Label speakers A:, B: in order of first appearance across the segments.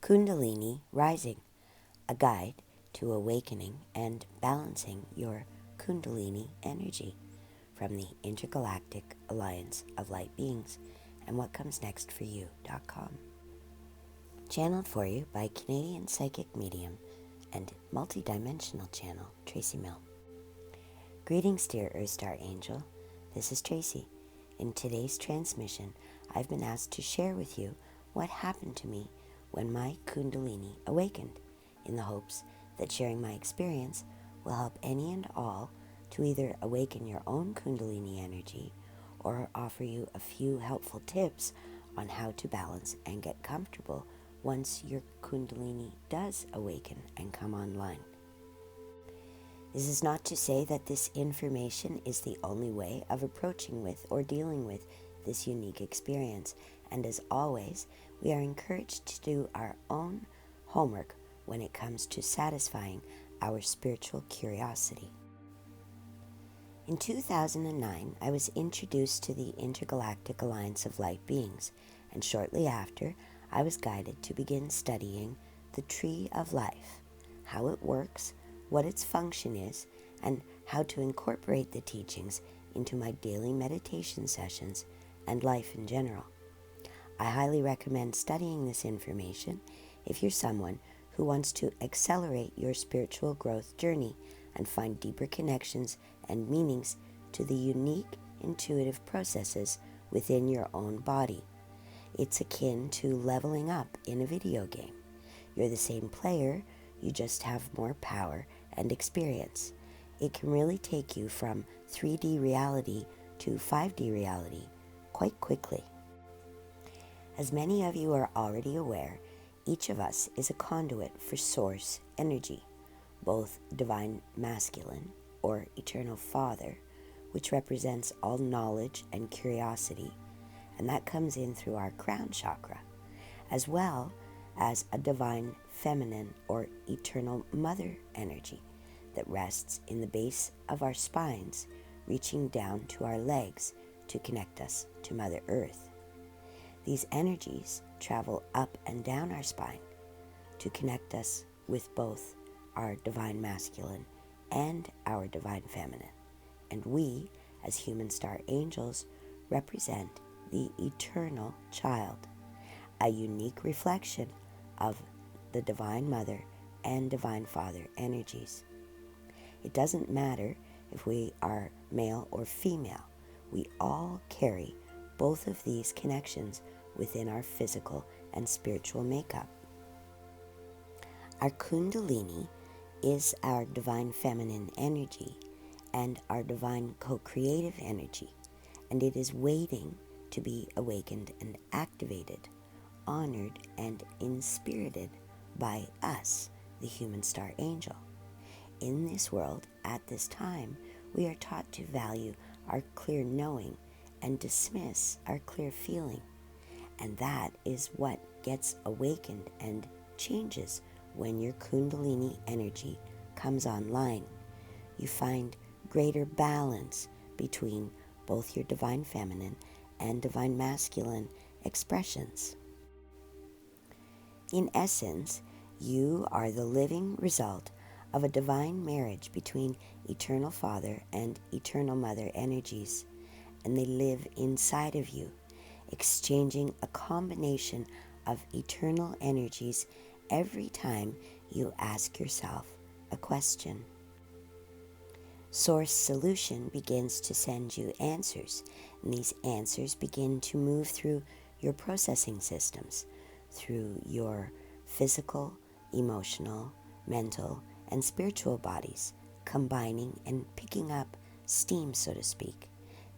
A: Kundalini Rising, a guide to awakening and balancing your Kundalini energy from the Intergalactic Alliance of Light Beings and What Comes Next for You.com. Channeled for you by Canadian psychic medium and multidimensional channel Tracey Milne. Greetings, dear Earth Star Angel. This is Tracey. In today's transmission, I've been asked to share with you what happened to me when my Kundalini awakened, in the hopes that sharing my experience will help any and all to either awaken your own Kundalini energy or offer you a few helpful tips on how to balance and get comfortable once your Kundalini does awaken and come online. This is not to say that this information is the only way of approaching with or dealing with this unique experience, and as always, we are encouraged to do our own homework when it comes to satisfying our spiritual curiosity. In 2009, I was introduced to the Intergalactic Alliance of Light Beings, and shortly after, I was guided to begin studying the Tree of Life, how it works, what its function is, and how to incorporate the teachings into my daily meditation sessions and life in general. I highly recommend studying this information if you're someone who wants to accelerate your spiritual growth journey and find deeper connections and meanings to the unique intuitive processes within your own body. It's akin to leveling up in a video game. You're the same player, you just have more power and experience. It can really take you from 3D reality to 5D reality quite quickly. As many of you are already aware, each of us is a conduit for source energy, both divine masculine or eternal father, which represents all knowledge and curiosity, and that comes in through our crown chakra, as well as a divine feminine or eternal mother energy that rests in the base of our spines, reaching down to our legs to connect us to Mother Earth. These energies travel up and down our spine to connect us with both our divine masculine and our divine feminine. And we, as human star angels, represent the eternal child, a unique reflection of the Divine Mother and Divine Father energies. It doesn't matter if we are male or female, we all carry both of these connections within our physical and spiritual makeup. Our Kundalini is our divine feminine energy and our divine co-creative energy, and it is waiting to be awakened and activated, honored and inspirited by us, the human star angel. In this world, at this time, we are taught to value our clear knowing and dismiss our clear feeling. And that is what gets awakened and changes when your Kundalini energy comes online. You find greater balance between both your divine feminine and divine masculine expressions. In essence, you are the living result of a divine marriage between Eternal Father and Eternal Mother energies, and they live inside of you, exchanging a combination of eternal energies every time you ask yourself a question. Source Solution begins to send you answers, and these answers begin to move through your processing systems, through your physical, emotional, mental, and spiritual bodies, combining and picking up steam, so to speak,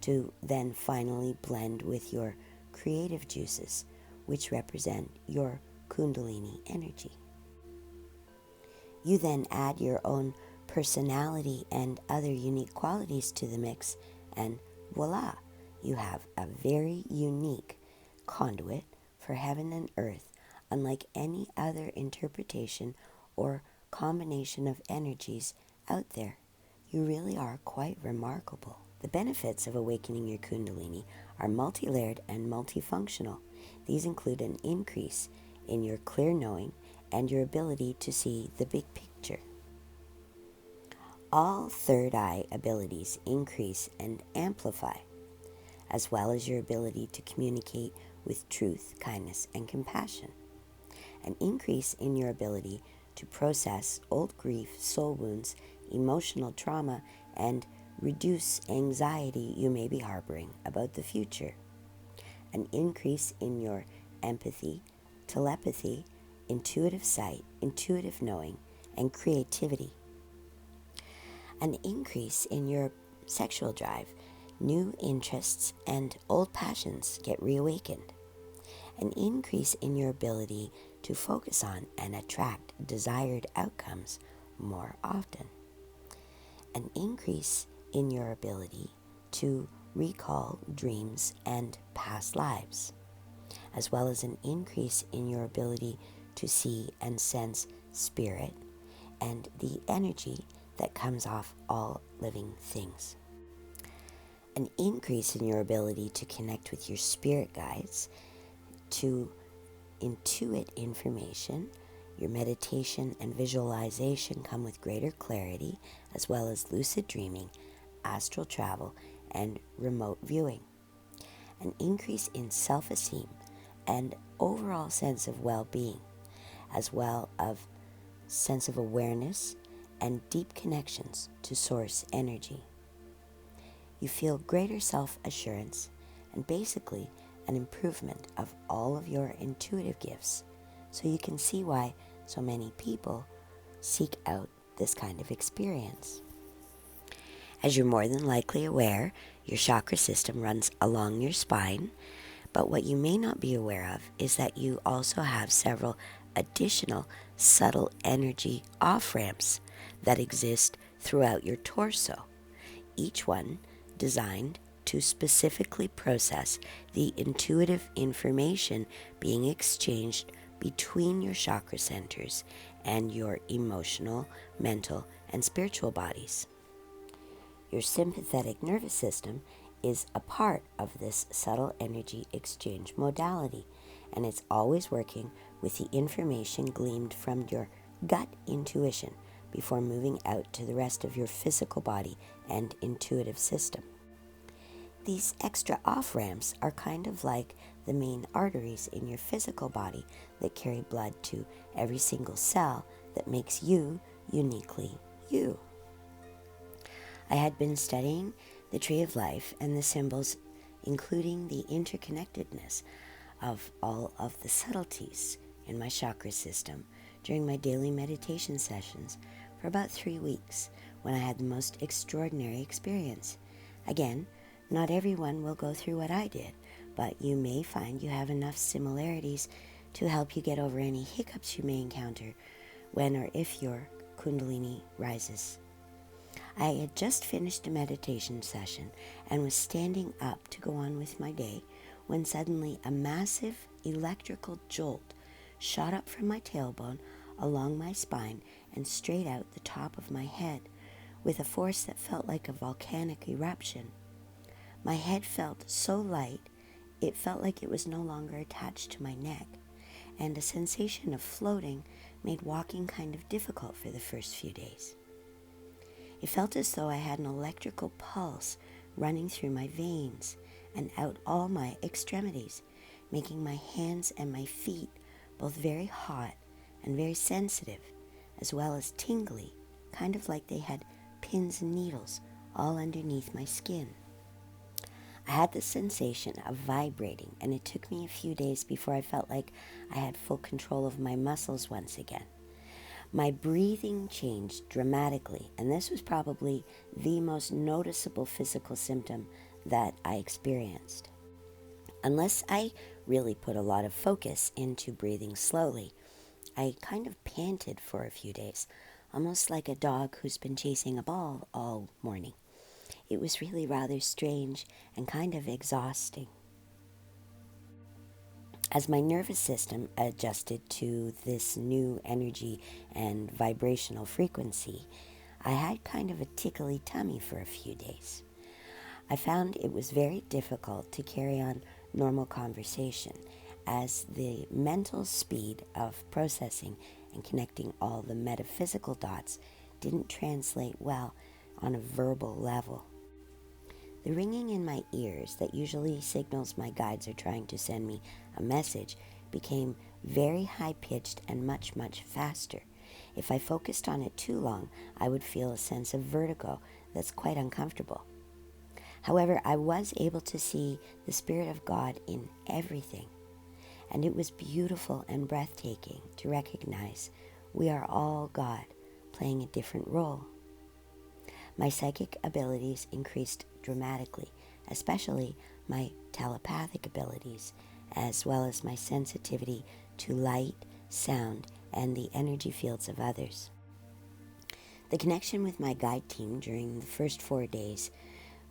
A: to then finally blend with your creative juices, which represent your Kundalini energy. You then add your own personality and other unique qualities to the mix, and voila, you have a very unique conduit for heaven and earth, unlike any other interpretation or combination of energies out there. You really are quite remarkable. The benefits of awakening your Kundalini are multi-layered and multifunctional. These include an increase in your clear knowing and your ability to see the big picture. All third eye abilities increase and amplify, as well as your ability to communicate with truth, kindness, and compassion. An increase in your ability to process old grief, soul wounds, emotional trauma, and reduce anxiety you may be harboring about the future. An increase in your empathy, telepathy, intuitive sight, intuitive knowing, and creativity. An increase in your sexual drive, new interests, and old passions get reawakened. An increase in your ability to focus on and attract desired outcomes more often. An increase in your ability to recall dreams and past lives, as well as an increase in your ability to see and sense spirit and the energy that comes off all living things. An increase in your ability to connect with your spirit guides, to intuit information. Your meditation and visualization come with greater clarity, as well as lucid dreaming, astral travel, and remote viewing. An increase in self-esteem and overall sense of well-being, as well as sense of awareness and deep connections to source energy. You feel greater self-assurance and basically an improvement of all of your intuitive gifts, so you can see why so many people seek out this kind of experience. As you're more than likely aware, your chakra system runs along your spine, but what you may not be aware of is that you also have several additional subtle energy off-ramps that exist throughout your torso, each one designed to specifically process the intuitive information being exchanged between your chakra centers and your emotional, mental, and spiritual bodies. Your sympathetic nervous system is a part of this subtle energy exchange modality, and it's always working with the information gleaned from your gut intuition before moving out to the rest of your physical body and intuitive system. These extra off-ramps are kind of like the main arteries in your physical body that carry blood to every single cell that makes you uniquely you. I had been studying the Tree of Life and the symbols, including the interconnectedness of all of the subtleties in my chakra system during my daily meditation sessions for about 3 weeks when I had the most extraordinary experience. Again, not everyone will go through what I did, but you may find you have enough similarities to help you get over any hiccups you may encounter when or if your Kundalini rises. I had just finished a meditation session and was standing up to go on with my day when suddenly a massive electrical jolt shot up from my tailbone along my spine and straight out the top of my head with a force that felt like a volcanic eruption. My head felt so light, it felt like it was no longer attached to my neck, and a sensation of floating made walking kind of difficult for the first few days. It felt as though I had an electrical pulse running through my veins and out all my extremities, making my hands and my feet both very hot and very sensitive, as well as tingly, kind of like they had pins and needles all underneath my skin. I had the sensation of vibrating, and it took me a few days before I felt like I had full control of my muscles once again. My breathing changed dramatically, and this was probably the most noticeable physical symptom that I experienced. Unless I really put a lot of focus into breathing slowly, I kind of panted for a few days, almost like a dog who's been chasing a ball all morning. It was really rather strange and kind of exhausting. As my nervous system adjusted to this new energy and vibrational frequency, I had kind of a tickly tummy for a few days. I found it was very difficult to carry on normal conversation, as the mental speed of processing and connecting all the metaphysical dots didn't translate well on a verbal level. The ringing in my ears that usually signals my guides are trying to send me a message became very high-pitched and much, much faster. If I focused on it too long, I would feel a sense of vertigo that's quite uncomfortable. However, I was able to see the Spirit of God in everything, and it was beautiful and breathtaking to recognize we are all God playing a different role. My psychic abilities increased dramatically, especially my telepathic abilities, as well as my sensitivity to light, sound, and the energy fields of others. The connection with my guide team during the first 4 days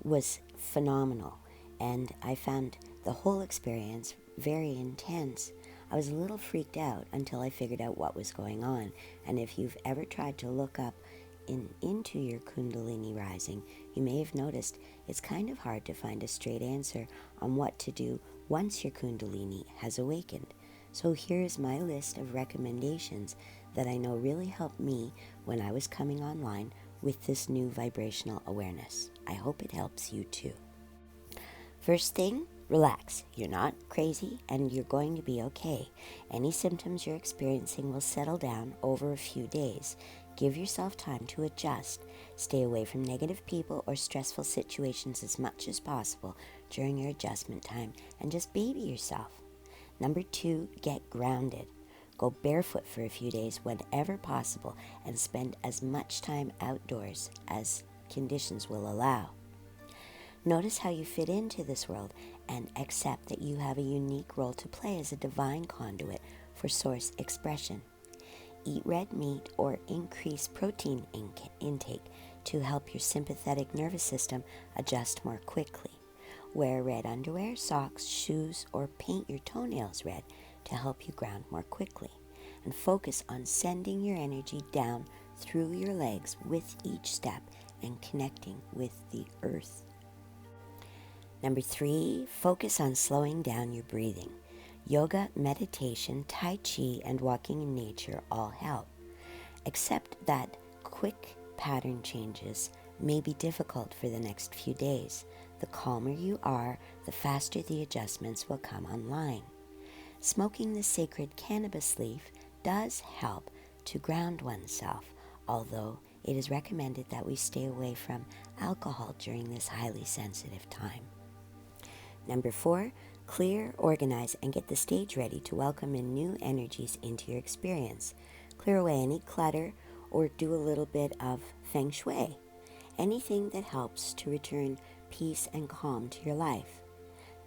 A: was phenomenal, and I found the whole experience very intense. I was a little freaked out until I figured out what was going on, and if you've ever tried to look up into your Kundalini Rising, you may have noticed it's kind of hard to find a straight answer on what to do once your Kundalini has awakened. So here's my list of recommendations that I know really helped me when I was coming online with this new vibrational awareness. I hope it helps you too. First thing, relax. You're not crazy and you're going to be okay. Any symptoms you're experiencing will settle down over a few days. Give yourself time to adjust. Stay away from negative people or stressful situations as much as possible during your adjustment time and just baby yourself. Number 2, get grounded. Go barefoot for a few days whenever possible and spend as much time outdoors as conditions will allow. Notice how you fit into this world and accept that you have a unique role to play as a divine conduit for source expression. Eat red meat or increase protein intake to help your sympathetic nervous system adjust more quickly. Wear red underwear, socks, shoes, or paint your toenails red to help you ground more quickly. And focus on sending your energy down through your legs with each step and connecting with the earth. Number 3, focus on slowing down your breathing. Yoga, meditation, Tai Chi, and walking in nature all help. Except that quick pattern changes may be difficult for the next few days. The calmer you are, the faster the adjustments will come online. Smoking the sacred cannabis leaf does help to ground oneself, although it is recommended that we stay away from alcohol during this highly sensitive time. Number 4, clear, organize, and get the stage ready to welcome in new energies into your experience. Clear away any clutter or do a little bit of feng shui. Anything that helps to return peace and calm to your life.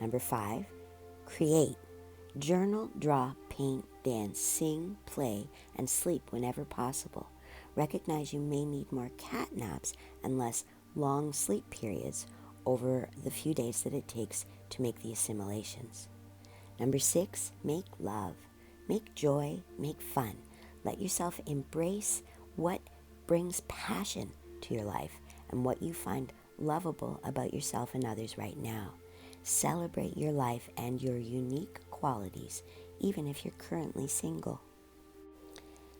A: Number 5, create. Journal, draw, paint, dance, sing, play, and sleep whenever possible. Recognize you may need more cat naps and less long sleep periods over the few days that it takes to make the assimilations. Number 6, make love. Make joy, make fun. Let yourself embrace what brings passion to your life and what you find lovable about yourself and others right now. Celebrate your life and your unique qualities, even if you're currently single.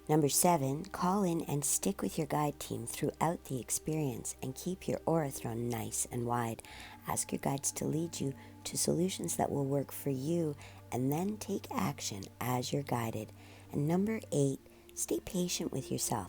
A: Number 7, call in and stick with your guide team throughout the experience and keep your aura thrown nice and wide. Ask your guides to lead you to solutions that will work for you and then take action as you're guided. And number 8, stay patient with yourself.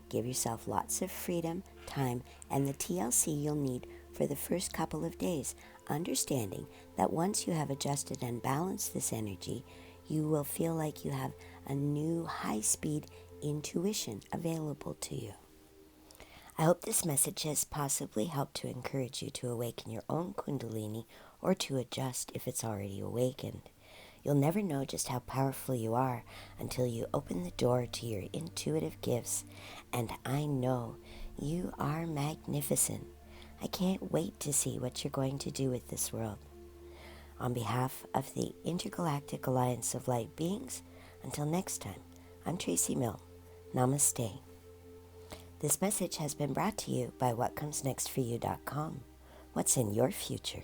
A: Give yourself lots of freedom, time, and the TLC you'll need for the first couple of days, understanding that once you have adjusted and balanced this energy, you will feel like you have a new high-speed intuition available to you. I hope this message has possibly helped to encourage you to awaken your own Kundalini or to adjust if it's already awakened. You'll never know just how powerful you are until you open the door to your intuitive gifts, and I know you are magnificent. I can't wait to see what you're going to do with this world. On behalf of the Intergalactic Alliance of Light Beings, until next time, I'm Tracey Milne. Namaste. This message has been brought to you by WhatComesNextForYou.com. What's in your future?